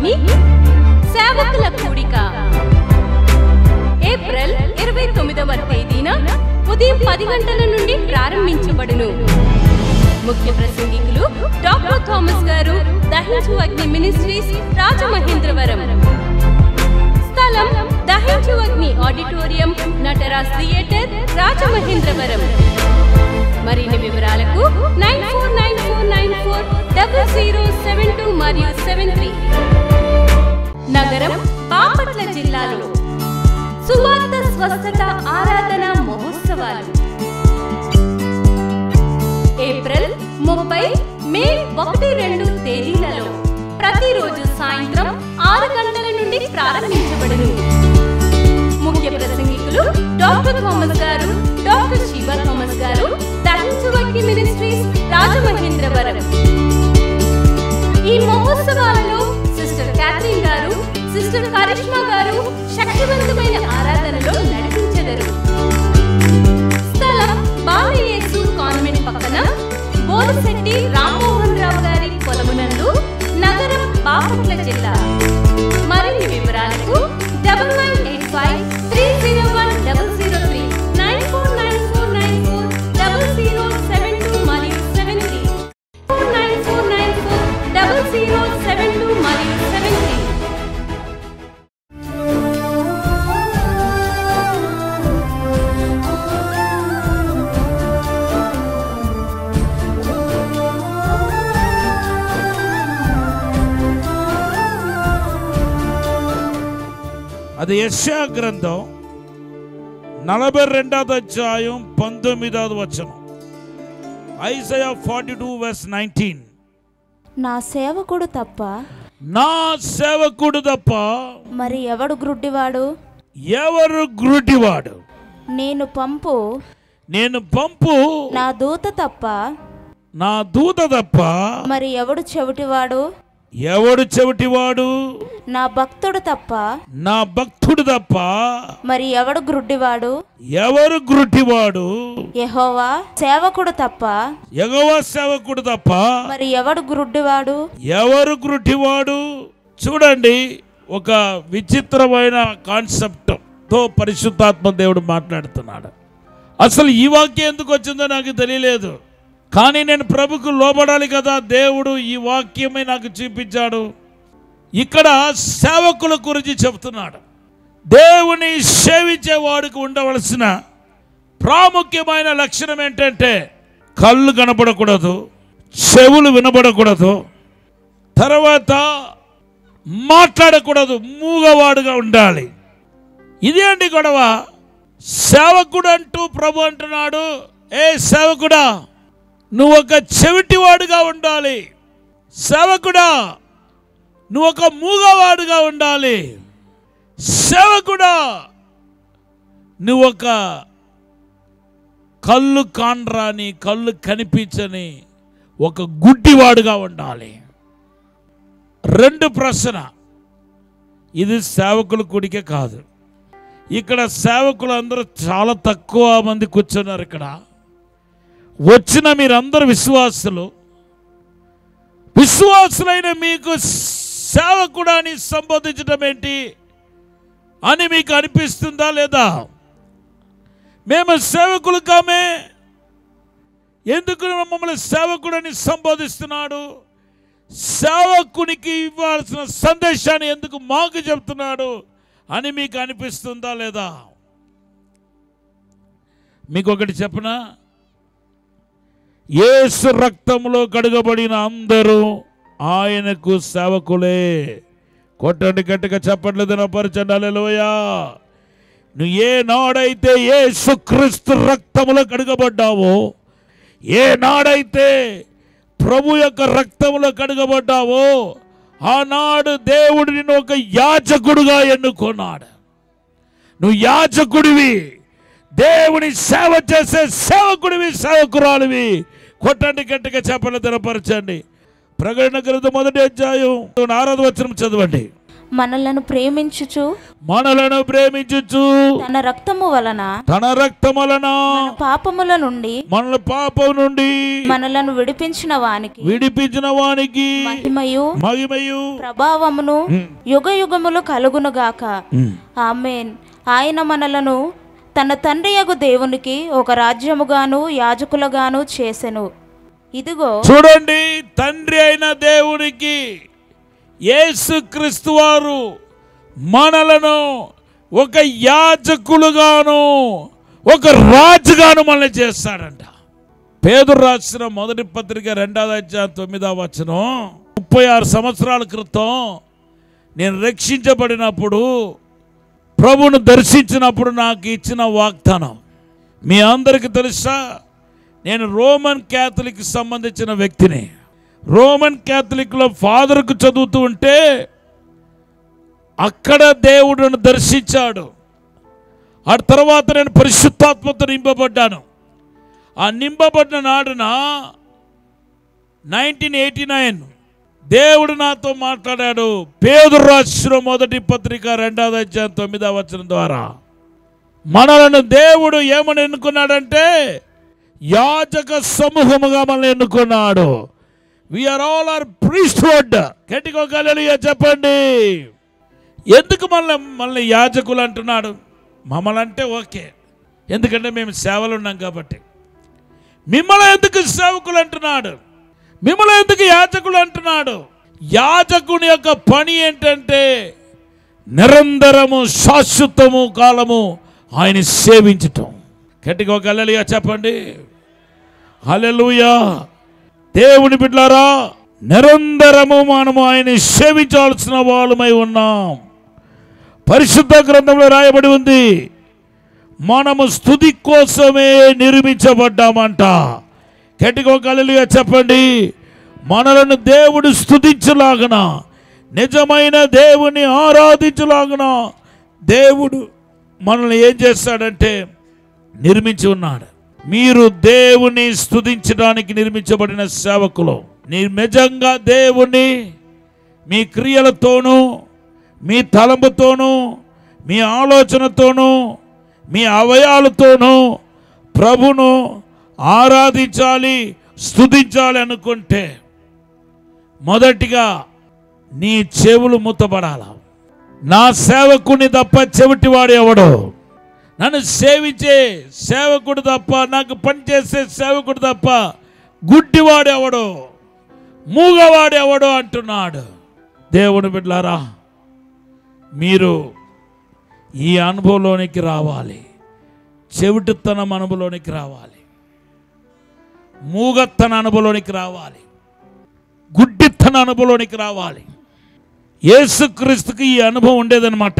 అగ్ని సేవకుల కూడిక ఏప్రిల్ 29వ తేదీన ఉదయం 10 గంటల నుండి ప్రారంభించబడును. ముఖ్య ప్రసంగికులు డాక్టర్ థామస్ గారు, దహించు అగ్ని మినిస్ట్రీస్, రాజమహేంద్రవరం. స్థలం దహించు అగ్ని ఆడిటోరియం, నటరాజ్ థియేటర్, రాజమహేంద్రవరం. మరిన్ని వివరాలకు 9494940072 మరియు 73. నగరం బాపట్ల జిల్లాలో సువార్త స్వస్థత ఆరాధన మహోత్సవాలు ఏప్రిల్ 30, మే 1, 2 తేదీలలో ప్రతిరోజు సాయంత్రం 6 గంటల నుండి ప్రారంభించబడును. ముఖ్య ప్రసంగికులు డాక్టర్ థామస్ గారు, డాక్టర్ శివ థామస్ గారు, దహించు అగ్ని మినిస్ట్రీస్, రాజమహేంద్రవరం. ఈ మహోత్సవాలలో సిస్టర్ క్యాథరిన్ గారు, సిస్టర్ కరిష్మా గారు శక్తివంతమైన ఆరాధనలో నడిపించెదరు. స్థలం బాలయేసు కాన్వెంట్ పక్కన బోరశెట్టి రామ్మోహన్ రావు గారి పొలమునందు, నగరం బాపట్ల జిల్లా. మరిన్ని వివరాలకు 9985301003 9494940072 మరియు 73 94940072 మరియు 73. అది యెషయా గ్రంథం 42వ అధ్యాయం 19వ వచనం. ఐజయా 42:19. నా సేవకుడు తప్ప మరి ఎవడు గ్రుడ్డివాడు? ఎవరు గ్రుడ్డివాడు? నేను పంపు నా దూత తప్ప మరి ఎవడు చెవిటివాడు? ఎవడు చెవిటివాడు? నా భక్తుడు తప్ప మరి ఎవడు గ్రుడ్డివాడు? ఎవరు గ్రుడ్డివాడు? యెహోవా సేవకుడు తప్ప మరి ఎవడు గ్రుడ్డివాడు? ఎవరు గ్రుడ్డివాడు? చూడండి, ఒక విచిత్రమైన కాన్సెప్ట్ తో పరిశుద్ధాత్మ దేవుడు మాట్లాడుతున్నాడు. అసలు ఈ వాక్యం ఎందుకు వచ్చిందో నాకు తెలియలేదు, కానీ నేను ప్రభుకు లోబడాలి కదా. దేవుడు ఈ వాక్యమే నాకు చూపించాడు. ఇక్కడ సేవకుల గురించి చెప్తున్నాడు. దేవుని సేవించేవాడికి ఉండవలసిన ప్రాముఖ్యమైన లక్షణం ఏంటంటే కళ్ళు కనపడకూడదు, చెవులు వినబడకూడదు, తర్వాత మాట్లాడకూడదు, మూగవాడుగా ఉండాలి. ఇదేంటి గొడవ? సేవకుడు అంటూ ప్రభు అంటున్నాడు, ఏ సేవకుడా నువ్వు ఒక చెవిటివాడుగా ఉండాలి, సేవకుడా నువ్వు ఒక మూగవాడుగా ఉండాలి, సేవకుడా నువ్వు ఒక కళ్ళు కానరాని, కళ్ళు కనిపించని ఒక గుడ్డివాడుగా ఉండాలి. 2 ప్రశ్న. ఇది సేవకుల కూడికే కాదు. ఇక్కడ సేవకులు అందరూ చాలా తక్కువ మంది కూర్చున్నారు. ఇక్కడ వచ్చిన మీరందరూ విశ్వాసులైన మీకు సేవకుడాన్ని సంబోధించడం ఏంటి అని మీకు అనిపిస్తుందా లేదా? మేము సేవకులు కామే, ఎందుకు మమ్మల్ని సేవకుడని సంబోధిస్తున్నాడు? సేవకునికి ఇవ్వాల్సిన సందేశాన్ని ఎందుకు మాకు చెప్తున్నాడు అని మీకు అనిపిస్తుందా లేదా? మీకు ఒకటి చెప్పనా, యేసు రక్తంలో కడుగబడిన అందరూ ఆయనకు సేవకులే. కొట్టండి గట్టిగా, చెప్పట్లేదు నా పరిచయం. హల్లెలూయా. నువ్వు ఏనాడైతే యేసుక్రీస్తు రక్తములో కడుగబడ్డావో, ఏనాడైతే ప్రభు యొక్క రక్తములో కడుగబడ్డావో, ఆనాడు దేవుడు నిన్ను ఒక యాజకుడుగా ఎన్నుకున్నాడు. నువ్వు యాజకుడివి, దేవుని సేవ చేసే సేవకుడివి, సేవకురాలివి. కొట్టండి గట్టిగా, చెప్పలు తెరపరచండి. ప్రకటన గ్రంథం 1వ అధ్యాయం 6వ వచనం చదవండి. మనలను ప్రేమించుచు తన రక్తము వలన పాపముల నుండి మనలను విడిపించిన వానికి మహిమయు ప్రభావమును యుగ యుగములు కలుగునుగాక. ఆమేన్. ఆయన మనలను తన తండ్రియగు దేవునికి ఒక రాజ్యముగాను యాజకులుగాను చేసెను. ఇదిగో చూడండి, తండ్రి అయిన దేవునికి యేసుక్రీస్తు వారు మనలను ఒక యాజకులుగాను ఒక రాజుగాను మనల్ని చేస్తాడంట. పేతురు రాసిన మొదటి పత్రిక 2వ అధ్యాయం 9వ వచనం. 36 సంవత్సరాల క్రితం నేను రక్షించబడినప్పుడు, ప్రభువును దర్శించినప్పుడు నాకు ఇచ్చిన వాగ్దానం మీ అందరికీ తెలుసా? నేను రోమన్ క్యాథలిక్ సంబంధించిన వ్యక్తిని. రోమన్ క్యాథలిక్లో ఫాదర్కు చదువుతూ ఉంటే అక్కడ దేవుడును దర్శించాడు. ఆ తర్వాత నేను పరిశుద్ధాత్మతో నింపబడ్డాను. ఆ నింపబడిన నాడున 1989 దేవుడు నాతో మాట్లాడాడు. పేతురు రాసిన మొదటి పత్రిక 2వ అధ్యాయం 9వ వచనం ద్వారా మనలను దేవుడు ఏమని ఎన్నుకున్నాడంటే యాజక సమూహముగా మనల్ని ఎన్నుకున్నాడు. We are all our priesthood. గట్టిగా హల్లెలూయా చెప్పండి. ఎందుకు మనల్ని యాజకులు అంటున్నాడు? మమ్మల్ని అంటే ఓకే, ఎందుకంటే మేము సేవలు ఉన్నాం కాబట్టి. మిమ్మల్ని ఎందుకు సేవకులు అంటున్నాడు? మిమ్మల్ని ఎందుకు యాజకులు అంటున్నాడు? యాజకుని యొక్క పని ఏంటంటే నిరంతరము శాశ్వతము కాలము ఆయన సేవించటం. గట్టిగా హల్లెలూయా చెప్పండి. హల్లెలూయా. దేవుని బిడ్డలారా, నిరంతరము మనము ఆయన సేవించాల్సిన వాళ్ళమై ఉన్నాం. పరిశుద్ధ గ్రంథంలో రాయబడి ఉంది, మనము స్తుతి కోసమే నిర్మించబడ్డామంట. గట్టిగా హల్లెలూయా చెప్పండి. మనలను దేవుడు స్తుతించలాగన, నిజమైన దేవుని ఆరాధించలాగన దేవుడు మనల్ని ఏం చేస్తాడంటే నిర్మించి ఉన్నాడు. మీరు దేవుని స్తుతించడానికి నిర్మించబడిన సేవకులు. నిజంగా దేవుని మీ క్రియలతోనూ, మీ తలంపుతోనూ, మీ ఆలోచనతోనూ, మీ అవయాలతోనూ ప్రభును ఆరాధించాలి, స్తుతించాలి అనుకుంటే మొదటిగా నీ చెవులు మూతపడాల. నా సేవకుని తప్ప చెవిటివాడు ఎవడో, నన్ను సేవించే సేవకుడు తప్ప, నాకు పనిచేసే సేవకుడు తప్ప గుడ్డివాడు ఎవడో, మూగవాడు ఎవడో అంటున్నాడు. దేవుని బిడ్డలారా, మీరు ఈ అనుభవంలోనికి రావాలి. చెవిటితనం అనుభవంలోనికి రావాలి, మూగత్తన అనుభవంలోనికి రావాలి, గుడ్డితన అనుభవంలోనికి రావాలి. యేసుక్రీస్తుకి ఈ అనుభవం ఉండేదన్నమాట.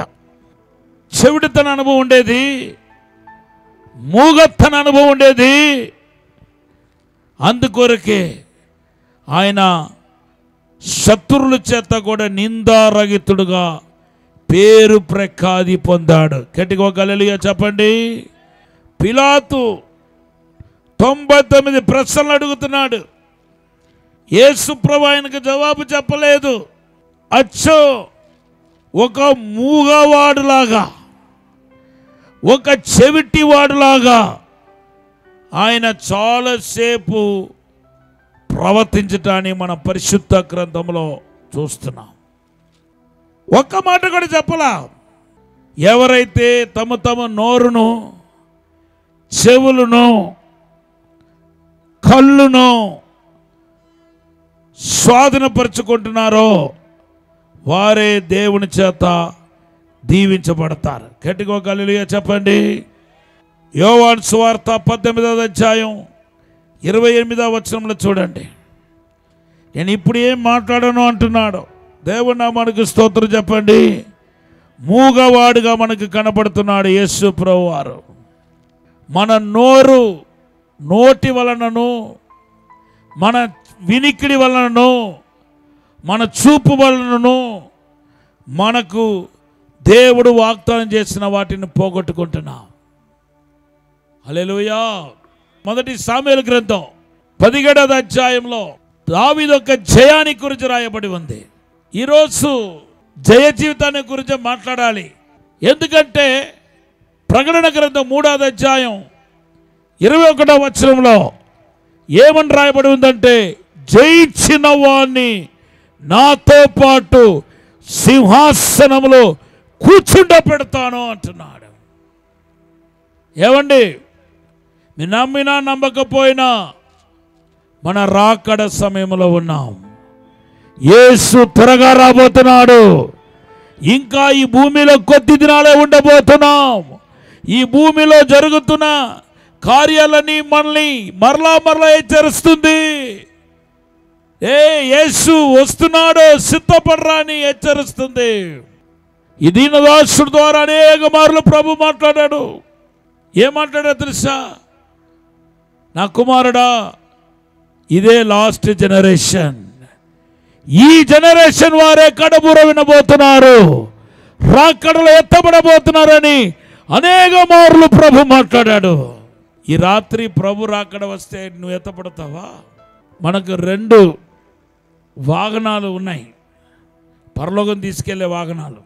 చెవిటితన అనుభవం ఉండేది, మూగత్తన అనుభవం ఉండేది. అందుకొరకే ఆయన శత్రువుల చేత కూడా నిందారహితుడుగా పేరు ప్రఖ్యాతి పొందాడు. గట్టిగా హల్లెలూయా చెప్పండి. పిలాతు 99 ప్రశ్నలు అడుగుతున్నాడు. యేసు ప్రభువు ఆయనకు జవాబు చెప్పలేదు. అచ్చో ఒక మూగవాడులాగా, ఒక చెవిటివాడులాగా ఆయన చాలాసేపు ప్రవర్తించటాన్ని మన పరిశుద్ధ గ్రంథంలో చూస్తున్నాం. ఒక్క మాట కూడా చెప్పలా. ఎవరైతే తమ నోరును, చెవులను, కళ్ళును స్వాధీనపరుచుకుంటున్నారో వారే దేవుని చేత దీవించబడతారు. గట్టిగా హల్లెలూయా చెప్పండి. యోవాను సువార్త 18వ అధ్యాయం 28వ వచనంలో చూడండి. నేను ఇప్పుడు ఏం మాట్లాడను అంటున్నాడు. దేవుని నామానికి స్తోత్రం చెప్పండి. మూగవాడుగా మనకు కనబడుతున్నాడు యేసు ప్రభువారు. మన నోటి వలనను, మన వినికిడి వలనను, మన చూపు వలనను మనకు దేవుడు వాగ్దానం చేసిన వాటిని పోగొట్టుకుంటున్నాం. హల్లెలూయా. మొదటి సామెయేలు గ్రంథం 17వ అధ్యాయంలో దావీదు యొక్క జయాన్ని గురించి రాయబడి ఉంది. ఈరోజు జయ జీవితాన్ని గురించి మాట్లాడాలి. ఎందుకంటే ప్రకటన గ్రంథం 3వ అధ్యాయం 21వ వచనంలో ఏమని రాయబడి ఉందంటే, జయించిన వాణ్ణి నాతో పాటు సింహాసనంలో కూర్చుండబెడతాను అంటున్నాడు. ఏమండి, మీరు నమ్మినా నమ్మకపోయినా మన రాకడ సమయంలో ఉన్నాం. యేసు త్వరగా రాబోతున్నాడు. ఇంకా ఈ భూమిలో కొద్ది దినాలే ఉండబోతున్నాం. ఈ భూమిలో జరుగుతున్న కార్యాలని మనల్ని మరలా హెచ్చరిస్తుంది. యేసు వస్తున్నాడు, సిద్ధపడరా అని హెచ్చరిస్తుంది. ఈ దీనదాసుడి ద్వారా అనేక మార్లు ప్రభు మాట్లాడాడు. ఏం మాట్లాడాడో తెలుసా? నా కుమారుడా, ఇదే లాస్ట్ జనరేషన్. ఈ జనరేషన్ వారే కడబూర వినబోతున్నారు, రాకడలో ఎత్తబడబోతున్నారని అనేక మార్లు ప్రభు మాట్లాడాడు. ఈ రాత్రి ప్రభు రాకడ వస్తే నువ్వు ఎత్తపడతావా? మనకు 2 వాహనాలు ఉన్నాయి, పరలోకం తీసుకెళ్లే వాహనాలు.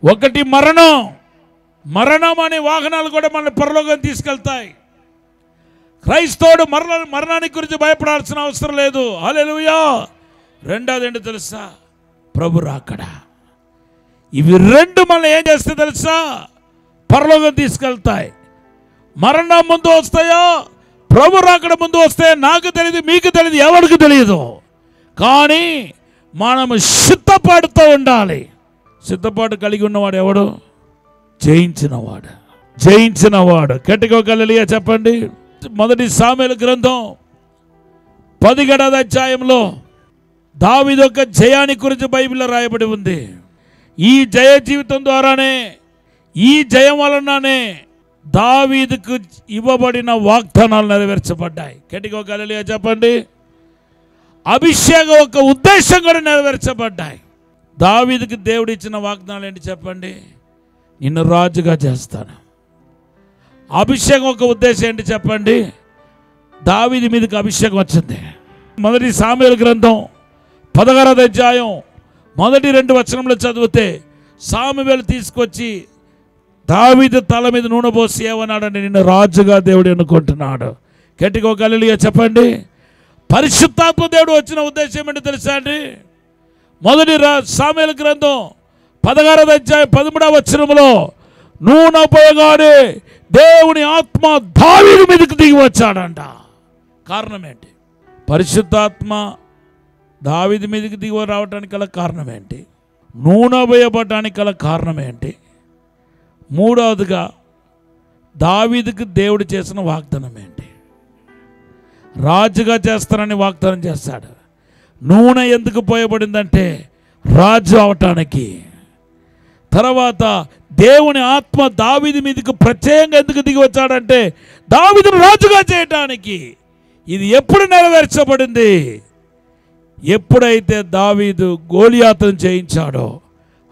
ఒకటి మరణం అనే వాహనాలు కూడా మన పరలోకం తీసుకెళ్తాయి. క్రైస్తవుడు మరణానికి గురించి భయపడాల్సిన అవసరం లేదు. హల్లెలూయా. రెండోది ఏంటో తెలుసా? ప్రభు రాకడ. ఇవి 2 మనం ఏం చేస్తే తెలుసా? పరలోకం తీసుకెళ్తాయి. మరణం ముందు వస్తాయో, ప్రభు రాకడ ముందు వస్తాయో నాకు తెలియదు, మీకు తెలియదు, ఎవరికి తెలియదు. కానీ మనము సిద్ధపాటుతో ఉండాలి. సిద్ధపాటు కలిగి ఉన్నవాడు ఎవడు? జయించినవాడు. గట్టిగా హల్లెలూయా చెప్పండి. మొదటి సామెల గ్రంథం 17వ అధ్యాయంలో దావీదు యొక్క జయాన్ని గురించి బైబిల్లో రాయబడి ఉంది. ఈ జయ జీవితం ద్వారానే, ఈ జయం వలననే దావీదుకు ఇవ్వబడిన వాగ్దానాలు నెరవేర్చబడ్డాయి. గట్టిగా హల్లెలూయా చెప్పండి. అభిషేకం ఒక ఉద్దేశం కూడా నెరవేర్చబడ్డాయి. దావీదుకి దేవుడు ఇచ్చిన వాగ్దానాలు ఏంటి చెప్పండి? నిన్ను రాజుగా చేస్తాను. అభిషేకం ఒక ఉద్దేశం ఏంటి చెప్పండి? దావీదు మీదకి అభిషేకం వచ్చింది. మొదటి సామెల గ్రంథం 16వ అధ్యాయం మొదటి 2 వచనంలో చదివితే, సామువేలు తీసుకొచ్చి దావీదు తల మీద నూనె పోసి ఏమన్నాడంటే, నిన్ను రాజుగా దేవుడు ఎన్నుకుంటున్నాడు. గట్టిగా హల్లెలూయా చెప్పండి. పరిశుద్ధాత్మ దేవుడు వచ్చిన ఉద్దేశం ఏంటో తెలుసా అండి? మొదటి సామెల గ్రంథం 16వ అధ్యాయం 13వ వచనంలో నూనె పోయగానే దేవుని ఆత్మ దావీదు మీదకి దిగి వచ్చాడంట. కారణం ఏంటి? పరిశుద్ధాత్మ దావీదు మీదకి దిగి రావడానికి గల కారణం ఏంటి? నూనె పోయబడడానికి గల కారణం ఏంటి? మూడవదిగా దావీదుకు దేవుడు చేసిన వాగ్దానం ఏంటి? రాజుగా చేస్తానని వాగ్దానం చేస్తాడు. నూనె ఎందుకు పోయబడిందంటే రాజు అవటానికి. తర్వాత దేవుని ఆత్మ దావీదు మీదకు ప్రత్యేకంగా ఎందుకు దిగి వచ్చాడంటే దావీదును రాజుగా చేయటానికి. ఇది ఎప్పుడు నెరవేర్చబడింది? ఎప్పుడైతే దావీదు గోలియాతును జయించాడో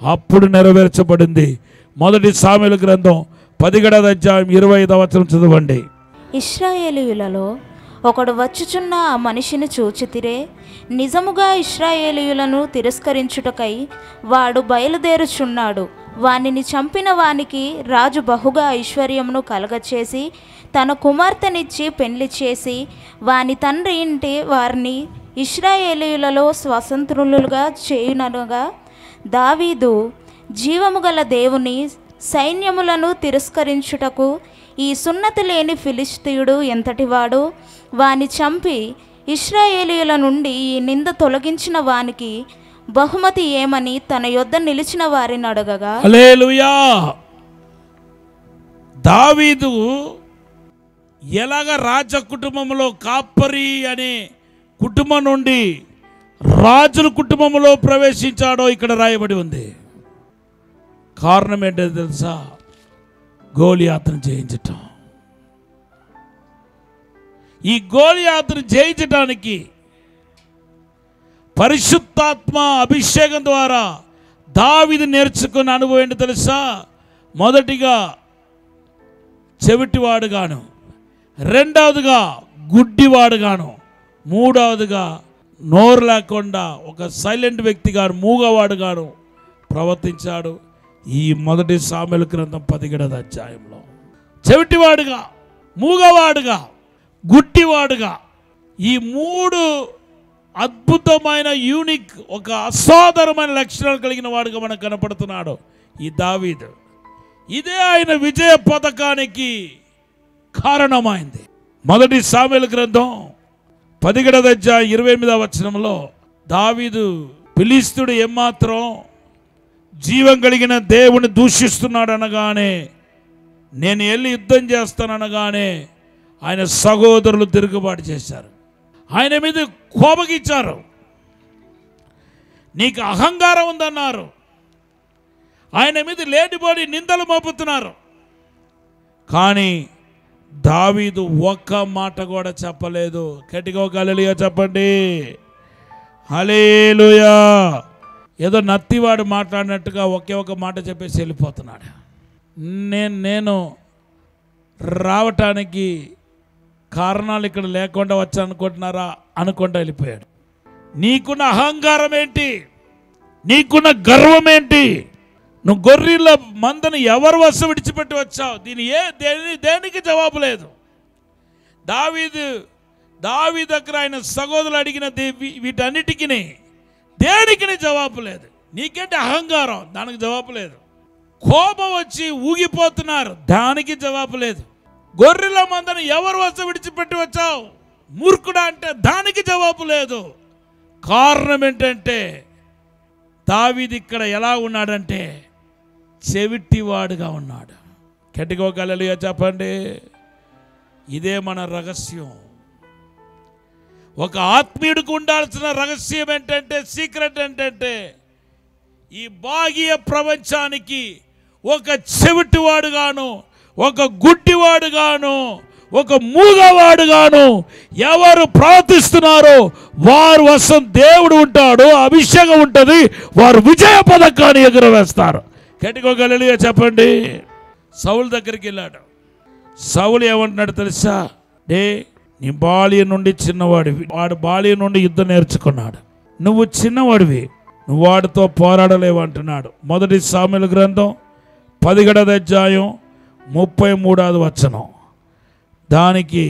అప్పుడు నెరవేర్చబడింది. మొదటి సామెల గ్రంథం 17వ అధ్యాయం 25వ వచనం చదవండి. ఇశ్రాయేలీయులలో ఒకడు వచ్చుచున్న ఆ మనిషిని చూచితిరే, నిజముగా ఇశ్రాయేలీయులను తిరస్కరించుటకై వాడు బయలుదేరుచున్నాడు. వానిని చంపిన వానికి రాజు బహుగా ఐశ్వర్యమును కలగచేసి తన కుమార్తెనిచ్చి పెళ్లి చేసి వాని తండ్రి ఇంటి వారిని ఇశ్రాయేలీయులలో స్వతంత్రులుగా చేయునగా, దావీదు జీవము గల దేవుని సైన్యములను తిరస్కరించుటకు ఈ సున్నతి లేని ఫిలిష్తీయుడు ఎంతటివాడు? వాని చంపి ఇశ్రాయేలీయుల నుండి ఈ నింద తొలగించిన వానికి బహుమతి ఏమని తన యొద్ద నిలిచిన వారిని అడగగా, హల్లెలూయా. దావీదు ఎలాగ రాజ కుటుంబంలో కాపరి అనే కుటుంబం నుండి రాజుల కుటుంబంలో ప్రవేశించాడో ఇక్కడ రాయబడి ఉంది. కారణం ఏంటో తెలుసా? గోలియాతును జయించటం. ఈ గోలియాతును జయించటానికి పరిశుద్ధాత్మ అభిషేకం ద్వారా దావీదు నేర్చుకున్న అనుభవం ఏంటో తెలుసా? మొదటిగా చెవిటివాడుగాను, రెండవదిగా గుడ్డివాడుగాను, మూడవదిగా నోరు లేకుండా ఒక సైలెంట్ వ్యక్తిగాను, మూగవాడుగాను ప్రవర్తించాడు ఈ మొదటి సామెల గ్రంథం 17వ అధ్యాయంలో. చెవిటివాడుగా, మూగవాడుగా, గుడ్డివాడుగా, ఈ 3 అద్భుతమైన యూనిక్, ఒక అసాధారణమైన లక్షణాలు కలిగిన వాడుగా మనకు కనపడుతున్నాడు ఈ దావీదు. ఇదే ఆయన విజయ పథకానికి కారణమైంది. మొదటి సామెల గ్రంథం 17వ అధ్యాయం 28వ వచనంలో దావీదు ఫిలిష్తీయుడు ఏమాత్రం జీవం కలిగిన దేవుని దూషిస్తున్నాడు అనగానే, నేను వెళ్ళి యుద్ధం చేస్తాననగానే ఆయన సహోదరులు తిరుగుబాటు చేశారు, ఆయన మీద కోపగించారు, నీకు అహంకారం ఉందన్నారు, ఆయన మీద లేనిపోని నిందలు మోపుతున్నారు. కానీ దావీదు ఒక్క మాట కూడా చెప్పలేదు. గట్టిగా ఒక హల్లెలూయా చెప్పండి. హల్లెలూయా. ఏదో నత్తివాడు మాట్లాడినట్టుగా ఒకే ఒక మాట చెప్పేసి వెళ్ళిపోతున్నాడు. నేను రావటానికి కారణాలు ఇక్కడ లేకుండా వచ్చా అనుకుంటున్నారా అనుకుంటా వెళ్ళిపోయాడు. నీకున్న అహంకారం ఏంటి? నీకున్న గర్వం ఏంటి? నువ్వు గొర్రెల మందను ఎవరు వశం విడిచిపెట్టి వచ్చావు? దేనికి జవాబు లేదు. దావీదు దగ్గర ఆయన సహోదరులు అడిగిన వీటన్నిటికీ దేనికి జవాబు లేదు. నీకేంటి అహంకారం? దానికి జవాబు లేదు. కోపం వచ్చి ఊగిపోతున్నారు, దానికి జవాబు లేదు. గొర్రెల మందను ఎవరు వశం విడిచిపెట్టి వచ్చావు మూర్ఖుడా అంటే దానికి జవాబు లేదు. కారణం ఏంటంటే దావీదు ఇక్కడ ఎలా ఉన్నాడంటే చెవిటివాడుగా ఉన్నాడు. గట్టిగా ఒక హల్లెలూయా చెప్పండి. ఇదే మన రహస్యం. ఒక ఆత్మీయుడికి ఉండాల్సిన రహస్యం ఏంటంటే, సీక్రెట్ ఏంటంటే, ఈ బాహ్య ప్రపంచానికి ఒక చెవిటివాడుగాను, ఒక గుడ్డివాడుగాను, ఒక మూగవాడుగాను ఎవరు ప్రవర్తిస్తున్నారో వారు వశం దేవుడు ఉంటాడు, అభిషేకం ఉంటుంది, వారు విజయ పథకాన్ని ఎగురవేస్తారు. గట్టిగా ఒక హల్లెలూయా చెప్పండి. సౌలు దగ్గరికి వెళ్ళాడు. సౌలు ఏమంటున్నాడు తెలుసా? నీ బాల్యం నుండి చిన్నవాడివి, వాడు బాల్యం నుండి యుద్ధం నేర్చుకున్నాడు, నువ్వు చిన్నవాడివి, నువ్వు వాడితో పోరాడలేవు అంటున్నాడు. మొదటి సామెల గ్రంథం 17వ అధ్యాయం 33వ వచనం. దానికి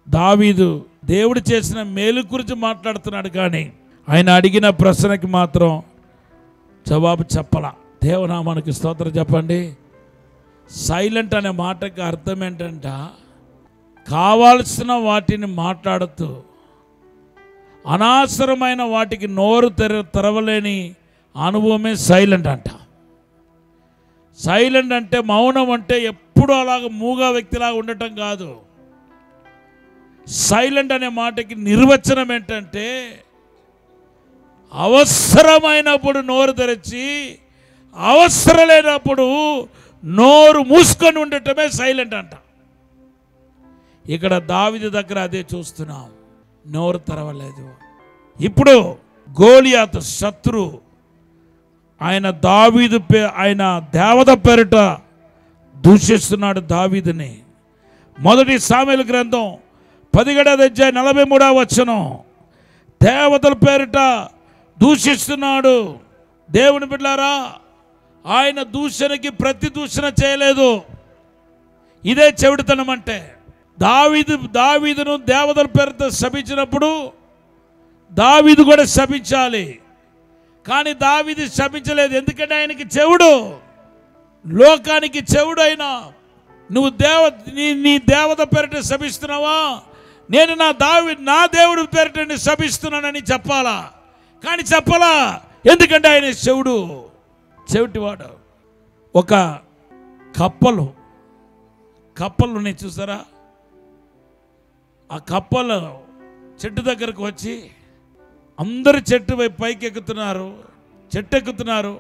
దావీదు దేవుడు చేసిన మేలు గురించి మాట్లాడుతున్నాడు, కానీ ఆయన అడిగిన ప్రశ్నకి మాత్రం జవాబు చెప్పలా. దేవనామానికి స్తోత్రం చెప్పండి. సైలెంట్ అనే మాటకి అర్థం ఏంటంట, కావాల్సిన వాటిని మాట్లాడుతూ అనవసరమైన వాటికి నోరు తెరవలేని అనుభవమే సైలెంట్ అంట. సైలెంట్ అంటే మౌనం అంటే ఎప్పుడూ అలాగ మూగా వ్యక్తిలాగా ఉండటం కాదు. సైలెంట్ అనే మాటకి నిర్వచనం ఏంటంటే, అవసరమైనప్పుడు నోరు తెరచి అవసరం లేనప్పుడు నోరు మూసుకొని ఉండటమే సైలెంట్ అంట. ఇక్కడ దావీదు దగ్గర అదే చూస్తున్నాం, నోరు తెరవలేదు. ఇప్పుడు గోలియాతు శత్రు ఆయన ఆయన దేవత పేరిట దూషిస్తున్నాడు దావీదుని. మొదటి సామెల గ్రంథం 17వ అధ్యాయం 43వ వచనం. దేవతల పేరిట దూషిస్తున్నాడు. దేవుని బిడ్డలారా, ఆయన దూషణకి ప్రతి దూషణ చేయలేదు. ఇదే చెవిటితనం అంటే. దావీదును దేవతల పేరుతో శపించినప్పుడు దావీదు కూడా శపించాలి, కానీ దావీదు శపించలేదు. ఎందుకంటే ఆయనకి చెవుడు, లోకానికి చెవుడు. అయినా నువ్వు నీ దేవత పేరిట శపిస్తున్నావా? నేను నా దేవుడి పేరిట శపిస్తున్నానని చెప్పాలా, కానీ చెప్పాలా. ఎందుకంటే ఆయన చెవిటివాడు. ఒక కప్పలు ఉన్నాయి చూసారా? ఆ కప్పలు చెట్టు దగ్గరకు వచ్చి అందరు చెట్టు వైపు పైకి చెట్టు ఎక్కుతున్నారు.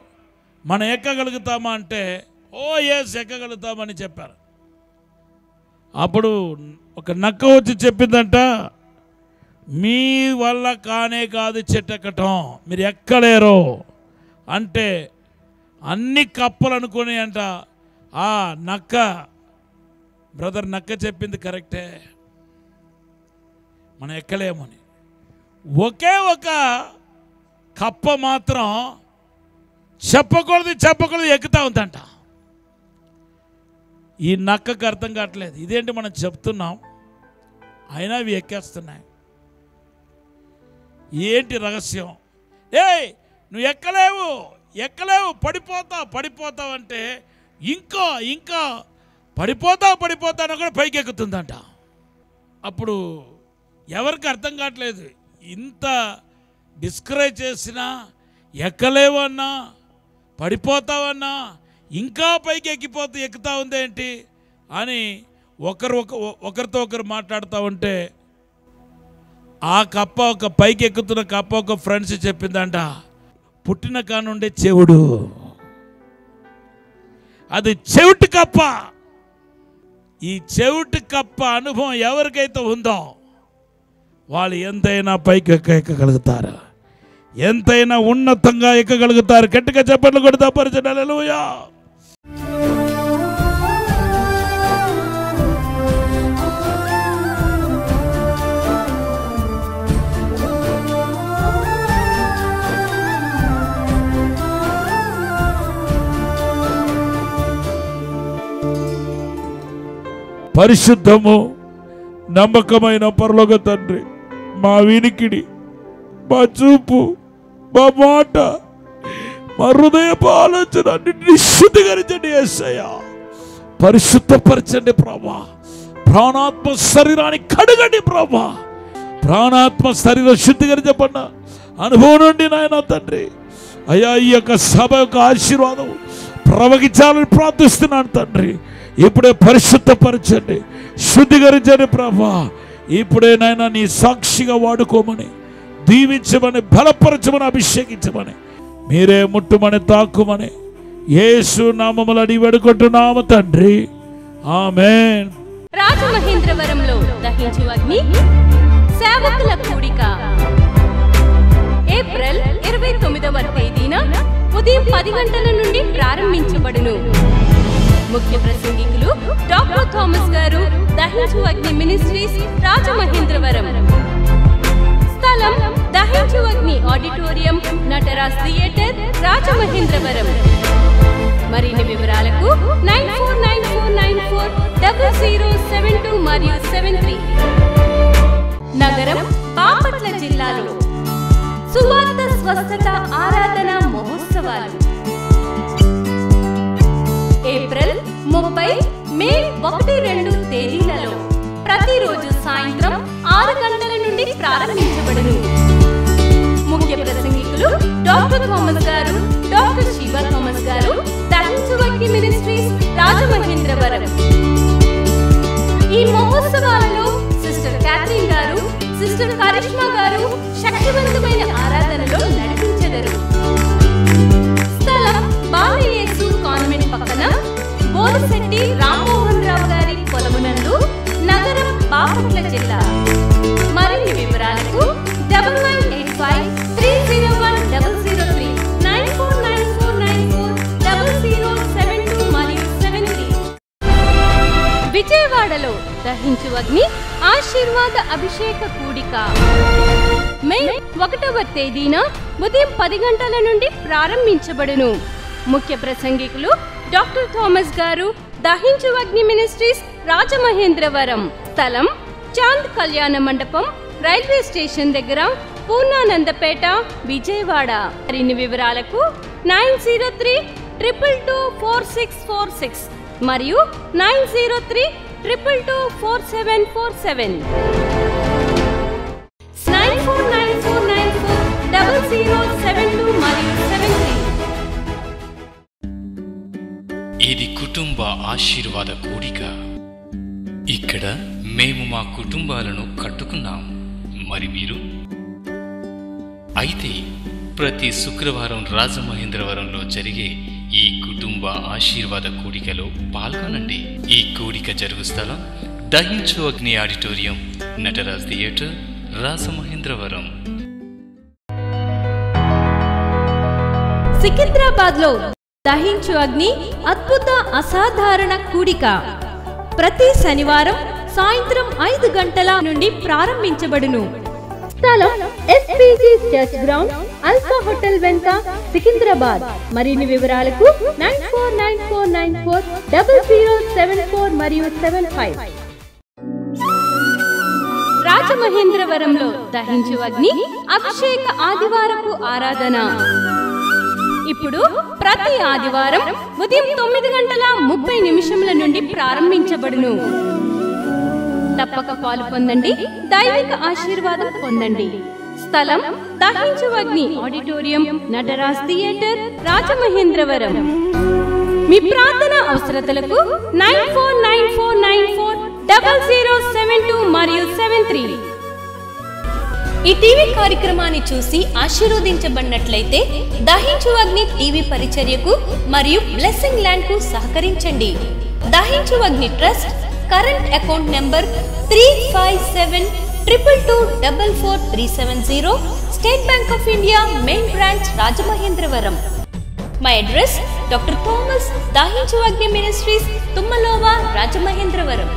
మనం ఎక్కగలుగుతామా అంటే ఎక్కగలుగుతామని చెప్పారు. అప్పుడు ఒక నక్క వచ్చి చెప్పిందంట, మీ వల్ల కానే కాదు చెట్టు ఎక్కటం, మీరు ఎక్కలేరు అంటే అన్ని కప్పలు అనుకుని అంట ఆ నక్క, బ్రదర్ నక్క చెప్పింది కరెక్టే, మనం ఎక్కలేమని. ఒకే ఒక కప్ప మాత్రం చెప్పకూడదు ఎక్కుతా ఉందంట. ఈ నక్కకు అర్థం కావట్లేదు, ఇదేంటి మనం చెప్తున్నాం అయినా అవి ఎక్కేస్తున్నాయి, ఏంటి రహస్యం? నువ్వు ఎక్కలేవు పడిపోతావు అంటే ఇంకా పడిపోతాను కూడా పైకి ఎక్కుతుందంట. అప్పుడు ఎవరికి అర్థం కావట్లేదు, ఇంత డిస్కరేజ్ చేసినా ఎక్కలేవన్నా పడిపోతావన్నా ఇంకా పైకి ఎక్కుతా ఉందేంటి అని ఒకరితో ఒకరు మాట్లాడుతూ ఉంటే ఆ కప్ప పైకి ఎక్కుతున్న కప్ప ఒక ఫ్రెండ్స్ చెప్పిందంట, పుట్టిన కానుండే చెవుడు, అది చెవిటి కప్ప. ఈ చెవిటి కప్ప అనుభవం ఎవరికైతే ఉందో వాళ్ళు ఎంతైనా పైకి ఎక్కగలుగుతారు, ఎంతైనా ఉన్నతంగా ఎక్కగలుగుతారు. గట్టిగా చప్పట్లు కొడతా పరిచయం. హల్లెలూయా. పరిశుద్ధము నమ్మకమైన పరలోక తండ్రి, మా వినికిడి, మా చూపు, మా మాట, మా హృదయపు ఆలోచన అన్నింటినీ శుద్ధీకరించండి యేసయ్యా. పరిశుద్ధపరచండి ప్రభా. ప్రాణాత్మ శరీరాన్ని కడగండి ప్రభా. ప్రాణాత్మ శరీరం శుద్ధీకరించబడిన అనుభవం నుండి నాయన తండ్రి అయ్యా ఈ యొక్క సభ యొక్క ఆశీర్వాదం ప్రవహించాలని ప్రార్థిస్తున్నాను తండ్రి. ఇప్పుడే పరిశుద్ధపరచండి, శుద్ధీకరించండి ప్రభా. ఇప్పుడే నాయన నీ సాక్షిగా వాడుకోమని, దీవించమని, బలపరచమని, అభిషేకించమని, మీరే ముట్టుమని, తాకుమని యేసు నామములో అడిగి వేడుకుంటున్నాము తండ్రి. ఆమేన్. రాజమహేంద్రవరంలో దహించు అగ్ని సేవకుల కూడిక ఏప్రిల్ 29వ తేదీన ఉదయం 10 గంటల నుండి ప్రారంభించబడును. ముఖ్య ప్రసంగికులు డాక్టర్ థామస్ గారు, దహించు అగ్ని మినిస్ట్రీస్, రాజమహేంద్రవరం. స్థలం దహించు అగ్ని ఆడిటోరియం, నటరాజ్ థియేటర్, రాజమహేంద్రవరం. మరిన్ని వివరాలకు 9494940072 మరియు 73. నగరం బాపట్ల జిల్లాలో సువార్త స్వస్థత ఆరాధన మహోత్సవాలు ఏప్రిల్ 30, మే 1-2 తేదీలలో ప్రతిరోజు సాయంత్రం 6 గంటల నుండి ప్రారంభించబడును. ముఖ్య ప్రసంగికులు డాక్టర్ థామస్ గారు, డాక్టర్ శివ థామస్ గారు, దహించు అగ్ని మినిస్ట్రీస్, రాజమహేంద్రవరం. ఈ మహోత్సవాలలో సిస్టర్ క్యాథరిన్ గారు, సిస్టర్ కరిష్మా గారు శక్తివంతమైన ఆరాధనలో నడిపించెదరు. స్థలం బాలయేసు కాన్వెంట్ పక్కన బోరశెట్టి రామ్మోహన్ రావు గారి పొలమునందు, నగరం బాపట్ల జిల్లా. మరిన్ని వివరాలకు 9985301003 9494940072 మరియు 73. విజయవాడలో దహించు అగ్ని ఆశీర్వాద అభిషేక కూడిక మే 1వ తేదీన ఉదయం 10 గంటల నుండి ప్రారంభించబడును. ముఖ్య ప్రసంగికులు డాక్టర్ థామస్ గారు, దహించు అగ్ని మినిస్ట్రీస్, రాజమహేంద్రవరం. స్థలం చాంద్ కళ్యాణ మండపం, రైల్వే స్టేషన్ దగ్గర, పూర్ణానందపేట, విజయవాడ. మరిన్ని వివరాలకు 903-222-4646 మరియు 903-222-4747. 9494940072 మరియు 73. ఇది కుటుంబ ఆశీర్వాద కూడిక. ఇక్కడ మేము మా కుటుంబాలను కట్టుకున్నాం. మరి మీరు? అయితే ప్రతి శుక్రవారం రాజమహేంద్రవరంలో జరిగే ఈ కుటుంబ ఆశీర్వాద కూడికలో పాల్గొనండి. ఈ కూడిక జరుగు స్థలం దహించు అగ్ని ఆడిటోరియం, నటరాజ్ థియేటర్, రాజమహేంద్రవరం. సికింద్రాబాద్ లో దహించు అగ్ని అద్భుత అసాధారణ కూడిక ప్రతి శనివారం సాయంత్రం 5 గంటల నుండి ప్రారంభించబడును. స్థలం SPC church ground, alpha hotel వెనుక, సికింద్రాబాద్. మరిన్ని వివరాలకు 9494940074 మరియు 75. రాజమహేంద్రవరంలో దహించు అగ్ని అభిషేక ఆదివారపు ఆరాధన ఇప్పుడు ప్రతి ఆదివారం ఉదయం 9:30 నుండి ప్రారంభించబడును. తప్పక పాలు పొందండి, దైవిక ఆశీర్వాదం పొందండి. స్థలం దహించు అగ్ని ఆడిటోరియం, నటరాజ్ థియేటర్, రాజమహేంద్రవరం. మీ ప్రార్థన అవసరతలకు 9494940072 మరియు 73. ఈ టీవీ కార్యక్రమాన్ని చూసి ఆశీర్వదించబడినట్లయితే దహించు అగ్ని టీవీ పరిచర్యకు మరియు బ్లెస్సింగ్ ల్యాండ్ కు సహకరించండి. Dahinchu Agni trust current account number 357222444370, State Bank of India main branch, Rajamahendravaram. My address doctor Thomas Dahinchu Agni ministries, తుమ్మలోవా, Rajamahendravaram.